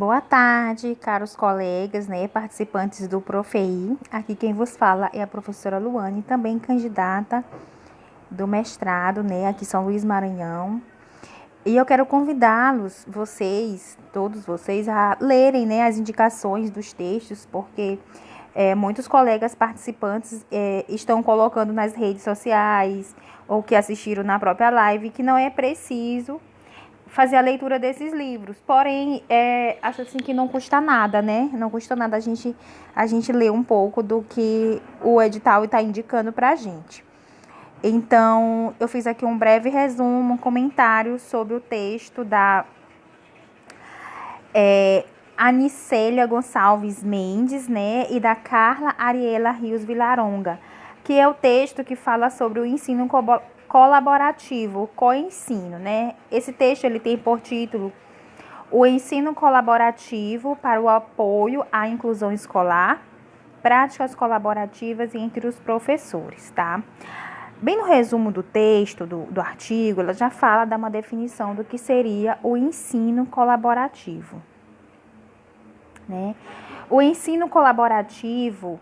Boa tarde, caros colegas, participantes do Profei. Aqui quem vos fala é a professora Luane, também candidata do mestrado, aqui em São Luís Maranhão. E eu quero convidá-los, todos vocês, a lerem, as indicações dos textos, porque muitos colegas participantes estão colocando nas redes sociais ou que assistiram na própria live que não é preciso fazer a leitura desses livros. Porém, acho assim que não custa nada, Não custa nada a gente ler um pouco do que o edital está indicando para a gente. Então, eu fiz aqui um breve resumo, um comentário sobre o texto da Anicélia Gonçalves Mendes, e da Carla Ariela Rios Vilaronga, que é o texto que fala sobre o ensino colaborativo, coensino, Esse texto ele tem por título o ensino colaborativo para o apoio à inclusão escolar, práticas colaborativas entre os professores, tá? Bem no resumo do texto, do artigo, ela já fala, dá uma definição do que seria o ensino colaborativo, O ensino colaborativo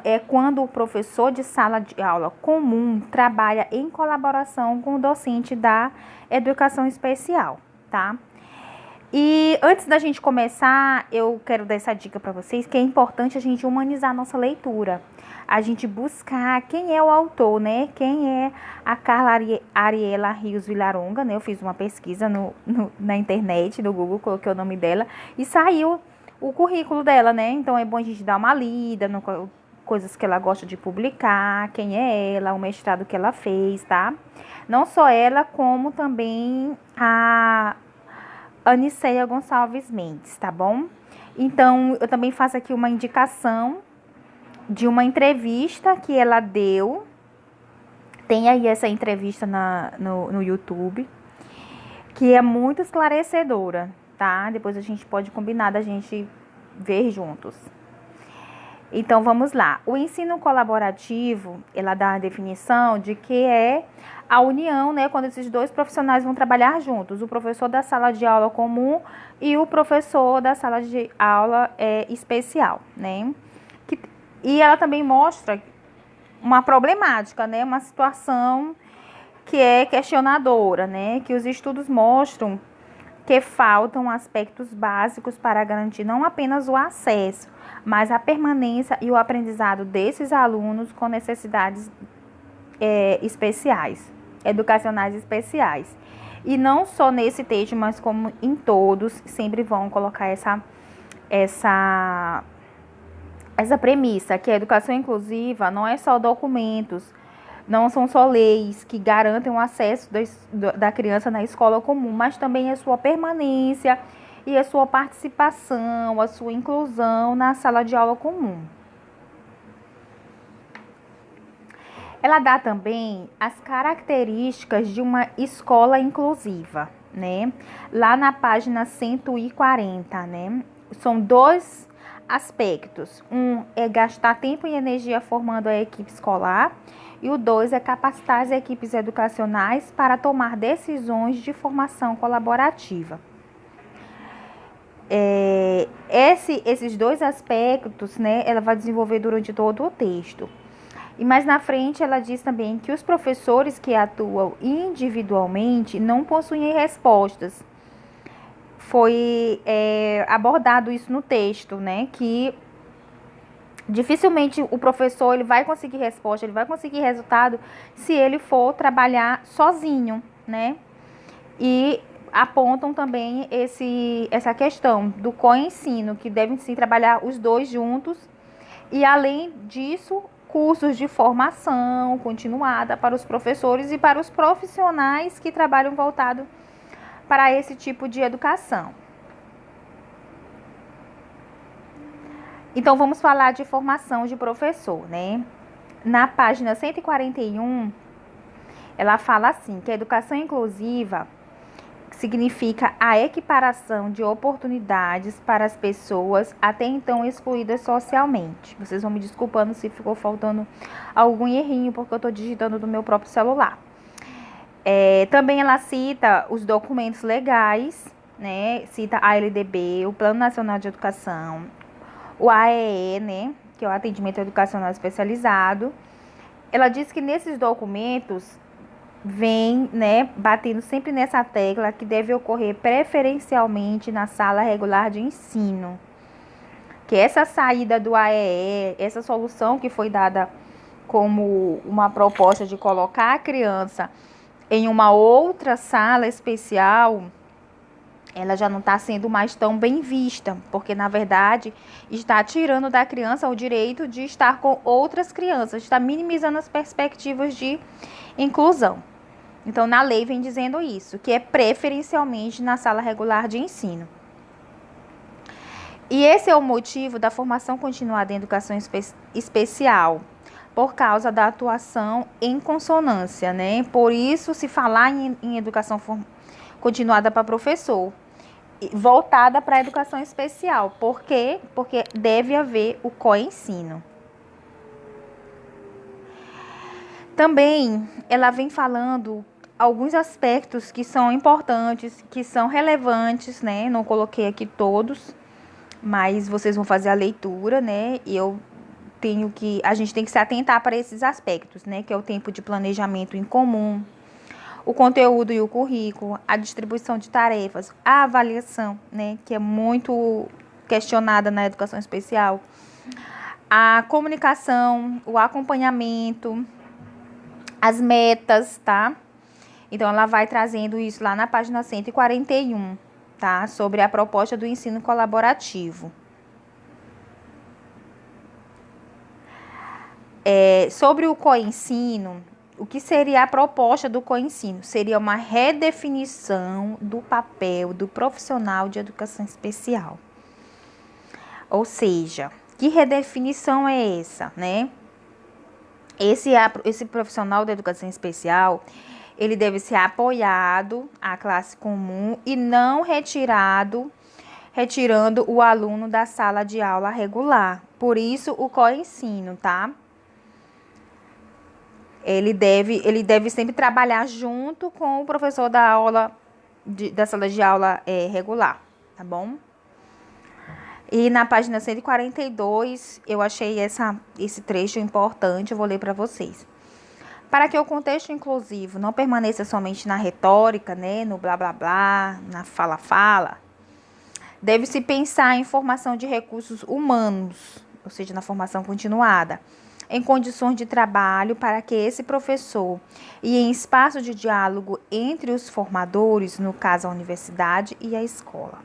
é quando o professor de sala de aula comum trabalha em colaboração com o docente da educação especial, tá? E antes da gente começar, eu quero dar essa dica para vocês, que é importante a gente humanizar a nossa leitura. A gente buscar quem é o autor, Quem é a Carla Ariela Rios Vilaronga, Eu fiz uma pesquisa na internet, no Google, coloquei o nome dela e saiu o currículo dela, Então é bom a gente dar uma lida no coisas que ela gosta de publicar, quem é ela, o mestrado que ela fez, tá? Não só ela, como também a Anicélia Gonçalves Mendes, tá bom? Então, eu também faço aqui uma indicação de uma entrevista que ela deu. Tem aí essa entrevista no YouTube, que é muito esclarecedora, tá? Depois a gente pode combinar da gente ver juntos. Então, vamos lá. O ensino colaborativo, ela dá a definição de que é a união, quando esses dois profissionais vão trabalhar juntos, o professor da sala de aula comum e o professor da sala de aula especial, E ela também mostra uma problemática, uma situação que é questionadora, que os estudos mostram que faltam aspectos básicos para garantir não apenas o acesso, mas a permanência e o aprendizado desses alunos com necessidades especiais, educacionais especiais. E não só nesse texto, mas como em todos, sempre vão colocar essa premissa, que a educação inclusiva não é só documentos, não são só leis que garantem o acesso da criança na escola comum, mas também a sua permanência e a sua participação, a sua inclusão na sala de aula comum. Ela dá também as características de uma escola inclusiva, Lá na página 140, São dois aspectos. Um é gastar tempo e energia formando a equipe escolar e o 2 é capacitar as equipes educacionais para tomar decisões de formação colaborativa. Esses dois aspectos, ela vai desenvolver durante todo o texto. E mais na frente ela diz também que os professores que atuam individualmente não possuem respostas. Foi abordado isso no texto, que dificilmente o professor ele vai conseguir resposta, ele vai conseguir resultado se ele for trabalhar sozinho, E apontam também essa questão do coensino, que devem sim trabalhar os dois juntos. E além disso, cursos de formação continuada para os professores e para os profissionais que trabalham voltado para esse tipo de educação. Então, vamos falar de formação de professor, Na página 141, ela fala assim, que a educação inclusiva significa a equiparação de oportunidades para as pessoas até então excluídas socialmente. Vocês vão me desculpando se ficou faltando algum errinho, porque eu estou digitando do meu próprio celular. Também ela cita os documentos legais, né, cita a LDB, o Plano Nacional de Educação, o AEE, né, que é o Atendimento Educacional Especializado. Ela diz que nesses documentos vem, né, batendo sempre nessa tecla que deve ocorrer preferencialmente na sala regular de ensino. Que essa saída do AEE, essa solução que foi dada como uma proposta de colocar a criança em uma outra sala especial, ela já não está sendo mais tão bem vista, porque na verdade está tirando da criança o direito de estar com outras crianças, está minimizando as perspectivas de inclusão. Então, na lei vem dizendo isso, que é preferencialmente na sala regular de ensino. E esse é o motivo da formação continuada em educação especial, por causa da atuação em consonância, né? Por isso, se falar em educação continuada para professor, voltada para a educação especial. Por quê? Porque deve haver o coensino. Também, ela vem falando alguns aspectos que são importantes, que são relevantes, né? Não coloquei aqui todos, mas vocês vão fazer a leitura, né? E a gente tem que se atentar para esses aspectos, né? Que é o tempo de planejamento em comum, o conteúdo e o currículo, a distribuição de tarefas, a avaliação, né? Que é muito questionada na educação especial, a comunicação, o acompanhamento, as metas, tá? Então, ela vai trazendo isso lá na página 141, tá? Sobre a proposta do ensino colaborativo. Sobre o coensino, o que seria a proposta do coensino? Seria uma redefinição do papel do profissional de educação especial. Ou seja, que redefinição é essa, né? Esse profissional da educação especial, ele deve ser apoiado à classe comum e não retirando o aluno da sala de aula regular. Por isso, o coensino, tá? Ele deve sempre trabalhar junto com o professor da aula, da sala de aula regular, tá bom? E na página 142, eu achei esse trecho importante, eu vou ler para vocês. Para que o contexto inclusivo não permaneça somente na retórica, né, no blá blá blá, na fala, deve-se pensar em formação de recursos humanos, ou seja, na formação continuada, em condições de trabalho para que esse professor e em espaço de diálogo entre os formadores, no caso a universidade e a escola.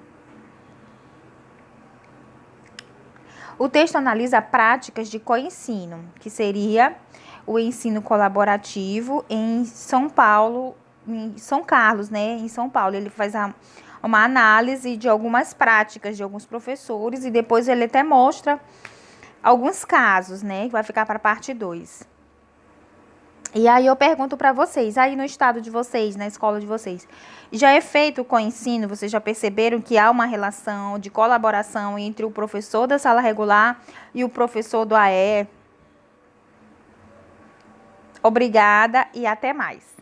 O texto analisa práticas de coensino, que seria o ensino colaborativo em São Carlos, né? Em São Paulo, ele faz uma análise de algumas práticas de alguns professores e depois ele até mostra alguns casos, né? Que vai ficar para a parte 2. E aí eu pergunto para vocês, aí no estado de vocês, na escola de vocês, já é feito o coensino? Vocês já perceberam que há uma relação de colaboração entre o professor da sala regular e o professor do AE? Obrigada e até mais.